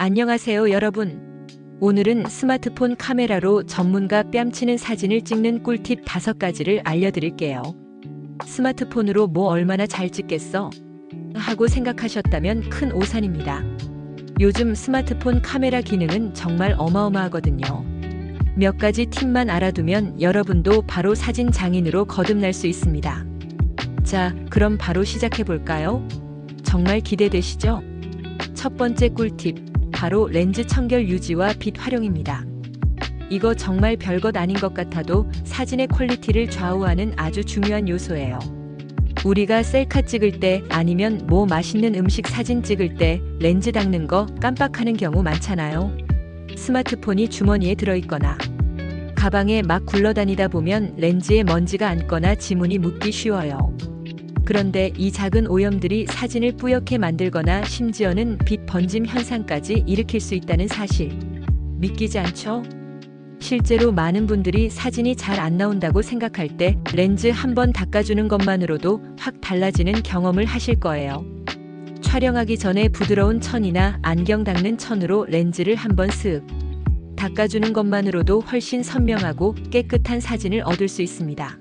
안녕하세요, 여러분. 오늘은 스마트폰 카메라로 전문가 뺨치는 사진을 찍는 꿀팁 5가지를 알려드릴게요. 스마트폰으로 뭐 얼마나 잘 찍겠어? 하고 생각하셨다면 큰 오산입니다. 요즘 스마트폰 카메라 기능은 정말 어마어마하거든요. 몇 가지 팁만 알아두면 여러분도 바로 사진 장인으로 거듭날 수 있습니다. 자, 그럼 바로 시작해볼까요? 정말 기대되시죠? 첫 번째 꿀팁, 바로 렌즈 청결 유지와 빛 활용입니다. 이거 정말 별것 아닌 것 같아도 사진의 퀄리티를 좌우하는 아주 중요한 요소예요. 우리가 셀카 찍을 때 아니면 뭐 맛있는 음식 사진 찍을 때 렌즈 닦는 거 깜빡하는 경우 많잖아요. 스마트폰이 주머니에 들어있거나 가방에 막 굴러다니다 보면 렌즈에 먼지가 앉거나 지문이 묻기 쉬워요. 그런데 이 작은 오염들이 사진을 뿌옇게 만들거나 심지어는 빛 번짐 현상까지 일으킬 수 있다는 사실. 믿기지 않죠? 실제로 많은 분들이 사진이 잘 안 나온다고 생각할 때 렌즈 한번 닦아주는 것만으로도 확 달라지는 경험을 하실 거예요. 촬영하기 전에 부드러운 천이나 안경 닦는 천으로 렌즈를 한번 쓱 닦아주는 것만으로도 훨씬 선명하고 깨끗한 사진을 얻을 수 있습니다.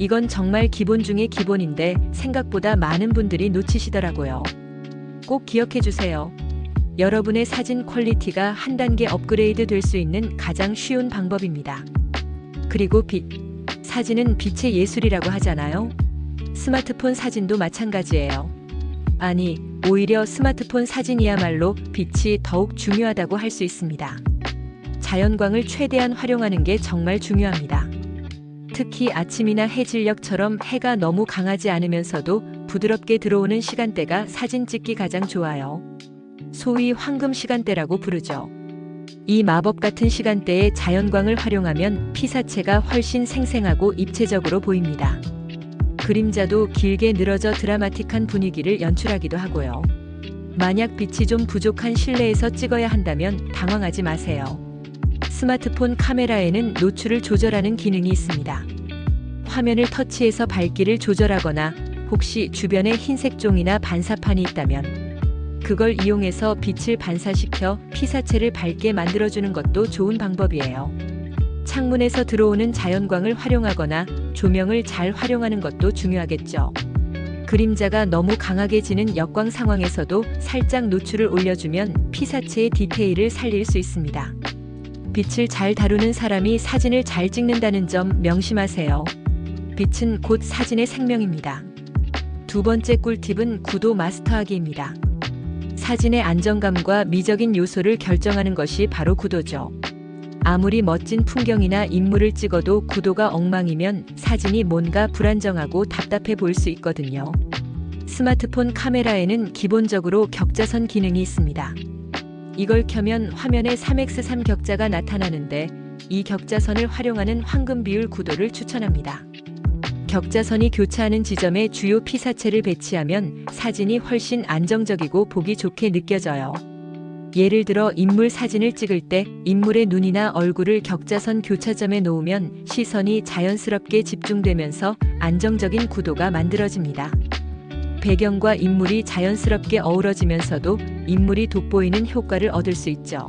이건 정말 기본 중의 기본인데 생각보다 많은 분들이 놓치시더라고요. 꼭 기억해 주세요. 여러분의 사진 퀄리티가 한 단계 업그레이드 될 수 있는 가장 쉬운 방법입니다. 그리고 빛. 사진은 빛의 예술이라고 하잖아요. 스마트폰 사진도 마찬가지예요. 아니, 오히려 스마트폰 사진이야말로 빛이 더욱 중요하다고 할 수 있습니다. 자연광을 최대한 활용하는 게 정말 중요합니다. 특히 아침이나 해질녘처럼 해가 너무 강하지 않으면서도 부드럽게 들어오는 시간대가 사진 찍기 가장 좋아요. 소위 황금 시간대라고 부르죠. 이 마법 같은 시간대에 자연광을 활용하면 피사체가 훨씬 생생하고 입체적으로 보입니다. 그림자도 길게 늘어져 드라마틱한 분위기를 연출하기도 하고요. 만약 빛이 좀 부족한 실내에서 찍어야 한다면 당황하지 마세요. 스마트폰 카메라에는 노출을 조절하는 기능이 있습니다. 화면을 터치해서 밝기를 조절하거나 혹시 주변에 흰색 종이나 반사판이 있다면 그걸 이용해서 빛을 반사시켜 피사체를 밝게 만들어주는 것도 좋은 방법이에요. 창문에서 들어오는 자연광을 활용하거나 조명을 잘 활용하는 것도 중요하겠죠. 그림자가 너무 강하게 지는 역광 상황에서도 살짝 노출을 올려주면 피사체의 디테일을 살릴 수 있습니다. 빛을 잘 다루는 사람이 사진을 잘 찍는다는 점 명심하세요. 빛은 곧 사진의 생명입니다. 두 번째 꿀팁은 구도 마스터하기입니다. 사진의 안정감과 미적인 요소를 결정하는 것이 바로 구도죠. 아무리 멋진 풍경이나 인물을 찍어도 구도가 엉망이면 사진이 뭔가 불안정하고 답답해 보일 수 있거든요. 스마트폰 카메라에는 기본적으로 격자선 기능이 있습니다. 이걸 켜면 화면에 3x3 격자가 나타나는데 이 격자선을 활용하는 황금 비율 구도를 추천합니다. 격자선이 교차하는 지점에 주요 피사체를 배치하면 사진이 훨씬 안정적이고 보기 좋게 느껴져요. 예를 들어 인물 사진을 찍을 때 인물의 눈이나 얼굴을 격자선 교차점에 놓으면 시선이 자연스럽게 집중되면서 안정적인 구도가 만들어집니다. 배경과 인물이 자연스럽게 어우러지면서도 인물이 돋보이는 효과를 얻을 수 있죠.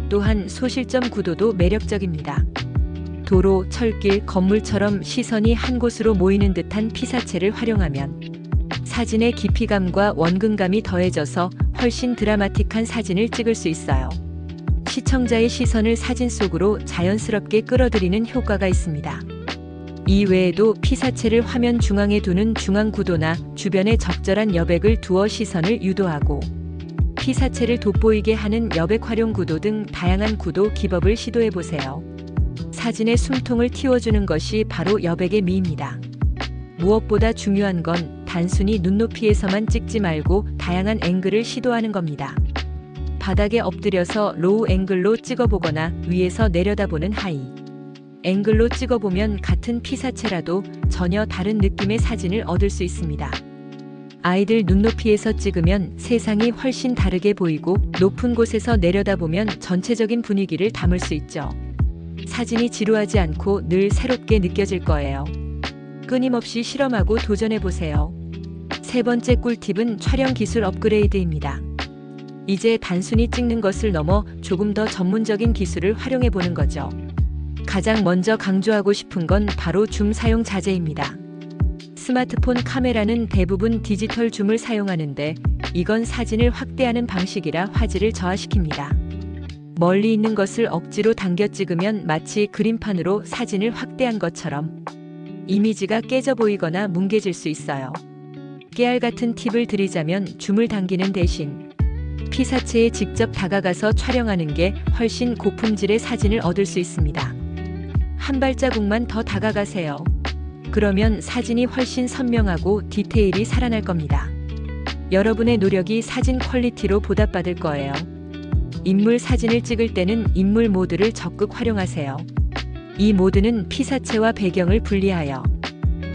또한 소실점 구도도 매력적입니다. 도로, 철길, 건물처럼 시선이 한 곳으로 모이는 듯한 피사체를 활용하면 사진의 깊이감과 원근감이 더해져서 훨씬 드라마틱한 사진을 찍을 수 있어요. 시청자의 시선을 사진 속으로 자연스럽게 끌어들이는 효과가 있습니다. 이 외에도 피사체를 화면 중앙에 두는 중앙 구도나 주변에 적절한 여백을 두어 시선을 유도하고 피사체를 돋보이게 하는 여백 활용 구도 등 다양한 구도 기법을 시도해 보세요. 사진의 숨통을 틔워주는 것이 바로 여백의 미입니다. 무엇보다 중요한 건 단순히 눈높이에서만 찍지 말고 다양한 앵글을 시도하는 겁니다. 바닥에 엎드려서 로우 앵글로 찍어보거나 위에서 내려다보는 하이 앵글로 찍어보면 같은 피사체라도 전혀 다른 느낌의 사진을 얻을 수 있습니다. 아이들 눈높이에서 찍으면 세상이 훨씬 다르게 보이고 높은 곳에서 내려다보면 전체적인 분위기를 담을 수 있죠. 사진이 지루하지 않고 늘 새롭게 느껴질 거예요. 끊임없이 실험하고 도전해보세요. 세 번째 꿀팁은 촬영 기술 업그레이드입니다. 이제 단순히 찍는 것을 넘어 조금 더 전문적인 기술을 활용해 보는 거죠. 가장 먼저 강조하고 싶은 건 바로 줌 사용 자재입니다. 스마트폰 카메라는 대부분 디지털 줌을 사용하는데 이건 사진을 확대하는 방식이라 화질을 저하시킵니다. 멀리 있는 것을 억지로 당겨 찍으면 마치 그림판으로 사진을 확대한 것처럼 이미지가 깨져 보이거나 뭉개질 수 있어요. 깨알 같은 팁을 드리자면 줌을 당기는 대신 피사체에 직접 다가가서 촬영하는 게 훨씬 고품질의 사진을 얻을 수 있습니다. 한 발자국만 더 다가가세요. 그러면 사진이 훨씬 선명하고 디테일이 살아날 겁니다. 여러분의 노력이 사진 퀄리티로 보답받을 거예요. 인물 사진을 찍을 때는 인물 모드를 적극 활용하세요. 이 모드는 피사체와 배경을 분리하여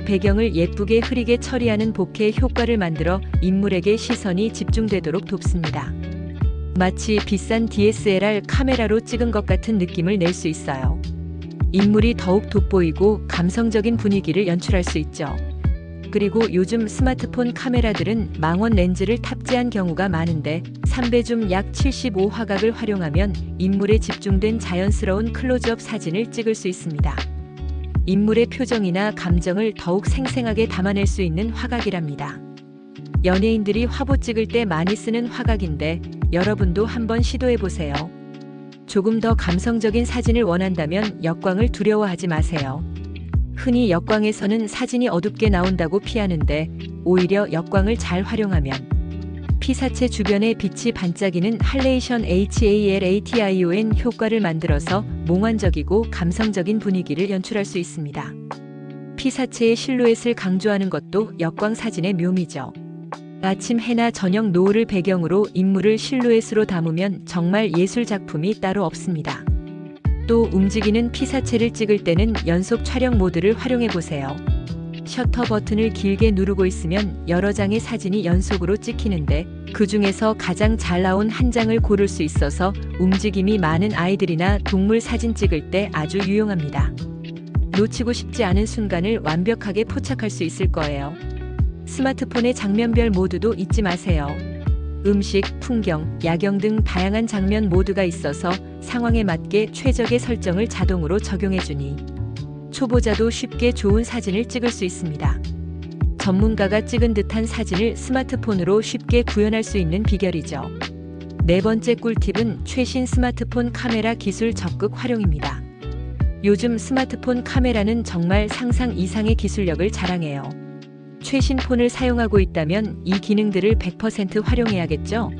배경을 예쁘게 흐리게 처리하는 보케 효과를 만들어 인물에게 시선이 집중되도록 돕습니다. 마치 비싼 DSLR 카메라로 찍은 것 같은 느낌을 낼 수 있어요. 인물이 더욱 돋보이고 감성적인 분위기를 연출할 수 있죠. 그리고 요즘 스마트폰 카메라들은 망원 렌즈를 탑재한 경우가 많은데 3배 줌 약 75화각을 활용하면 인물에 집중된 자연스러운 클로즈업 사진을 찍을 수 있습니다. 인물의 표정이나 감정을 더욱 생생하게 담아낼 수 있는 화각이랍니다. 연예인들이 화보 찍을 때 많이 쓰는 화각인데 여러분도 한번 시도해보세요. 조금 더 감성적인 사진을 원한다면 역광을 두려워하지 마세요. 흔히 역광에서는 사진이 어둡게 나온다고 피하는데 오히려 역광을 잘 활용하면 피사체 주변에 빛이 반짝이는 할레이션 HALATION 효과를 만들어서 몽환적이고 감성적인 분위기를 연출할 수 있습니다. 피사체의 실루엣을 강조하는 것도 역광 사진의 묘미죠. 아침 해나 저녁 노을을 배경으로 인물을 실루엣으로 담으면 정말 예술 작품이 따로 없습니다. 또 움직이는 피사체를 찍을 때는 연속 촬영 모드를 활용해 보세요. 셔터 버튼을 길게 누르고 있으면 여러 장의 사진이 연속으로 찍히는데 그 중에서 가장 잘 나온 한 장을 고를 수 있어서 움직임이 많은 아이들이나 동물 사진 찍을 때 아주 유용합니다. 놓치고 싶지 않은 순간을 완벽하게 포착할 수 있을 거예요. 스마트폰의 장면별 모드도 잊지 마세요. 음식, 풍경, 야경 등 다양한 장면 모드가 있어서 상황에 맞게 최적의 설정을 자동으로 적용해주니 초보자도 쉽게 좋은 사진을 찍을 수 있습니다. 전문가가 찍은 듯한 사진을 스마트폰으로 쉽게 구현할 수 있는 비결이죠. 네 번째 꿀팁은 최신 스마트폰 카메라 기술 적극 활용입니다. 요즘 스마트폰 카메라는 정말 상상 이상의 기술력을 자랑해요. 최신 폰을 사용하고 있다면 이 기능들을 100% 활용해야겠죠?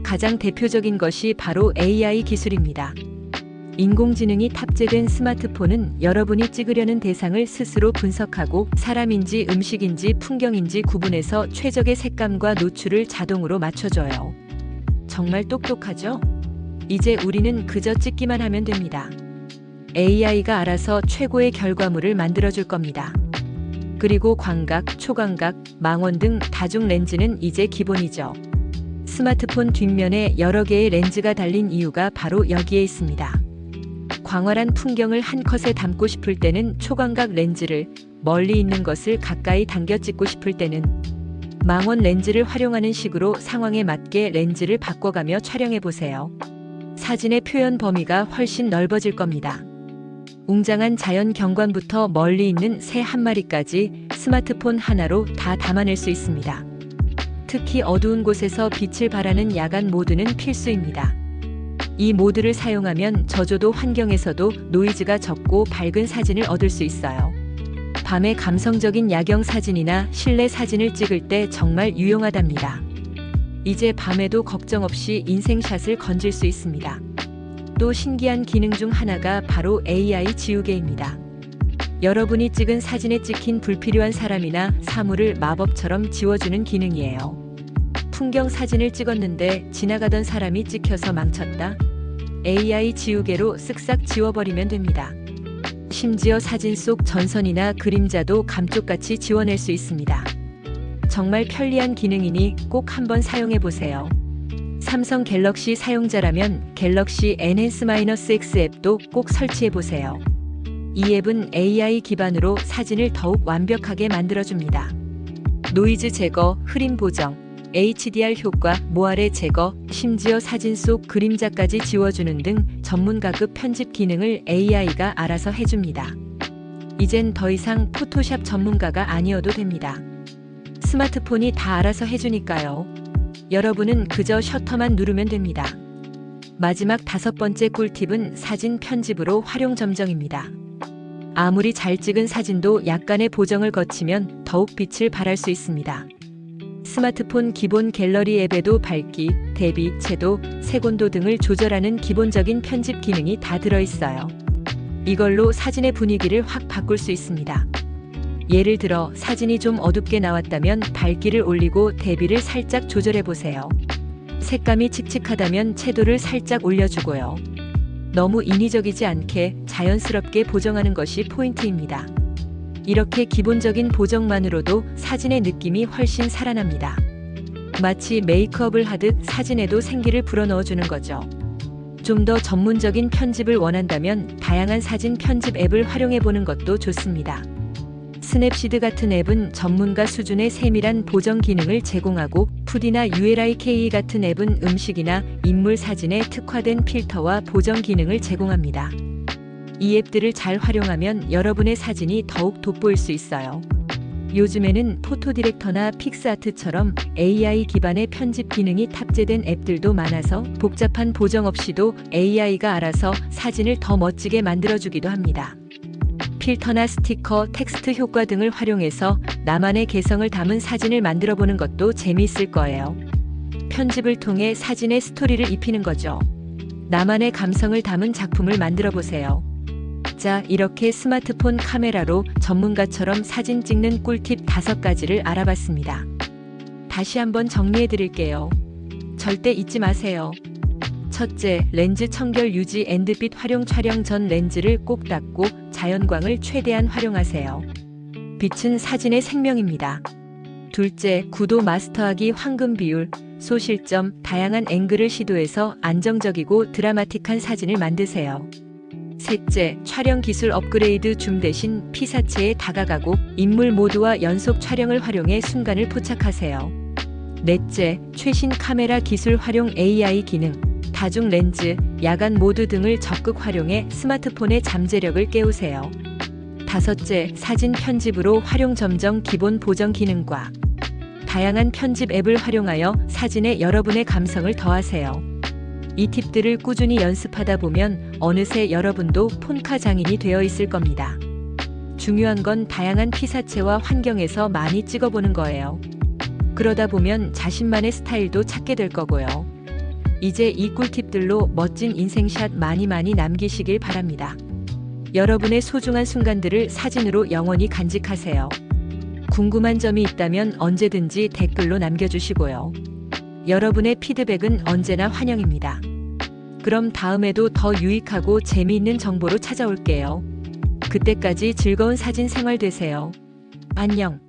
가장 대표적인 것이 바로 AI 기술입니다. 인공지능이 탑재된 스마트폰은 여러분이 찍으려는 대상을 스스로 분석하고 사람인지 음식인지 풍경인지 구분해서 최적의 색감과 노출을 자동으로 맞춰줘요. 정말 똑똑하죠? 이제 우리는 그저 찍기만 하면 됩니다. AI가 알아서 최고의 결과물을 만들어줄 겁니다. 그리고 광각, 초광각, 망원 등 다중 렌즈는 이제 기본이죠. 스마트폰 뒷면에 여러 개의 렌즈가 달린 이유가 바로 여기에 있습니다. 광활한 풍경을 한 컷에 담고 싶을 때는 초광각 렌즈를, 멀리 있는 것을 가까이 당겨 찍고 싶을 때는 망원 렌즈를 활용하는 식으로 상황에 맞게 렌즈를 바꿔가며 촬영해보세요. 사진의 표현 범위가 훨씬 넓어질 겁니다. 웅장한 자연 경관부터 멀리 있는 새 한 마리까지 스마트폰 하나로 다 담아낼 수 있습니다. 특히 어두운 곳에서 빛을 발하는 야간 모드는 필수입니다. 이 모드를 사용하면 저조도 환경에서도 노이즈가 적고 밝은 사진을 얻을 수 있어요. 밤에 감성적인 야경 사진이나 실내 사진을 찍을 때 정말 유용하답니다. 이제 밤에도 걱정 없이 인생샷을 건질 수 있습니다. 또 신기한 기능 중 하나가 바로 AI 지우개입니다. 여러분이 찍은 사진에 찍힌 불필요한 사람이나 사물을 마법처럼 지워주는 기능이에요. 풍경 사진을 찍었는데 지나가던 사람이 찍혀서 망쳤다. AI 지우개로 쓱싹 지워버리면 됩니다. 심지어 사진 속 전선이나 그림자도 감쪽같이 지워낼 수 있습니다. 정말 편리한 기능이니 꼭 한번 사용해보세요. 삼성 갤럭시 사용자라면 갤럭시 N-X 앱도 꼭 설치해보세요. 이 앱은 AI 기반으로 사진을 더욱 완벽하게 만들어줍니다. 노이즈 제거, 흐림 보정, HDR 효과, 모아레 제거, 심지어 사진 속 그림자까지 지워주는 등 전문가급 편집 기능을 AI가 알아서 해줍니다. 이젠 더 이상 포토샵 전문가가 아니어도 됩니다. 스마트폰이 다 알아서 해주니까요. 여러분은 그저 셔터만 누르면 됩니다. 마지막 5번째 꿀팁은 사진 편집으로 활용 점정입니다. 아무리 잘 찍은 사진도 약간의 보정을 거치면 더욱 빛을 발할 수 있습니다. 스마트폰 기본 갤러리 앱에도 밝기, 대비, 채도, 색온도 등을 조절하는 기본적인 편집 기능이 다 들어있어요. 이걸로 사진의 분위기를 확 바꿀 수 있습니다. 예를 들어 사진이 좀 어둡게 나왔다면 밝기를 올리고 대비를 살짝 조절해보세요. 색감이 칙칙하다면 채도를 살짝 올려주고요. 너무 인위적이지 않게 자연스럽게 보정하는 것이 포인트입니다. 이렇게 기본적인 보정만으로도 사진의 느낌이 훨씬 살아납니다. 마치 메이크업을 하듯 사진에도 생기를 불어넣어주는 거죠. 좀 더 전문적인 편집을 원한다면 다양한 사진 편집 앱을 활용해보는 것도 좋습니다. 스냅시드 같은 앱은 전문가 수준의 세밀한 보정 기능을 제공하고 푸디나 ULIK 같은 앱은 음식이나 인물 사진에 특화된 필터와 보정 기능을 제공합니다. 이 앱들을 잘 활용하면 여러분의 사진이 더욱 돋보일 수 있어요. 요즘에는 포토 디렉터나 픽스아트처럼 AI 기반의 편집 기능이 탑재된 앱들도 많아서 복잡한 보정 없이도 AI가 알아서 사진을 더 멋지게 만들어주기도 합니다. 필터나 스티커, 텍스트 효과 등을 활용해서 나만의 개성을 담은 사진을 만들어보는 것도 재미있을 거예요. 편집을 통해 사진에 스토리를 입히는 거죠. 나만의 감성을 담은 작품을 만들어보세요. 자, 이렇게 스마트폰 카메라로 전문가처럼 사진 찍는 꿀팁 5가지를 알아봤습니다. 다시 한번 정리해드릴게요. 절대 잊지 마세요. 첫째, 렌즈 청결 유지 빛 활용. 촬영 전 렌즈를 꼭 닫고 자연광을 최대한 활용하세요. 빛은 사진의 생명입니다. 둘째, 구도 마스터하기. 황금 비율, 소실점, 다양한 앵글을 시도해서 안정적이고 드라마틱한 사진을 만드세요. 셋째, 촬영 기술 업그레이드. 줌 대신 피사체에 다가가고 인물 모드와 연속 촬영을 활용해 순간을 포착하세요. 넷째, 최신 카메라 기술 활용. AI 기능, 다중 렌즈, 야간 모드 등을 적극 활용해 스마트폰의 잠재력을 깨우세요. 다섯째, 사진 편집으로 활용. 점정 기본 보정 기능과 다양한 편집 앱을 활용하여 사진에 여러분의 감성을 더하세요. 이 팁들을 꾸준히 연습하다 보면 어느새 여러분도 폰카 장인이 되어 있을 겁니다. 중요한 건 다양한 피사체와 환경에서 많이 찍어보는 거예요. 그러다 보면 자신만의 스타일도 찾게 될 거고요. 이제 이 꿀팁들로 멋진 인생샷 많이 남기시길 바랍니다. 여러분의 소중한 순간들을 사진으로 영원히 간직하세요. 궁금한 점이 있다면 언제든지 댓글로 남겨주시고요. 여러분의 피드백은 언제나 환영입니다. 그럼 다음에도 더 유익하고 재미있는 정보로 찾아올게요. 그때까지 즐거운 사진 생활 되세요. 안녕.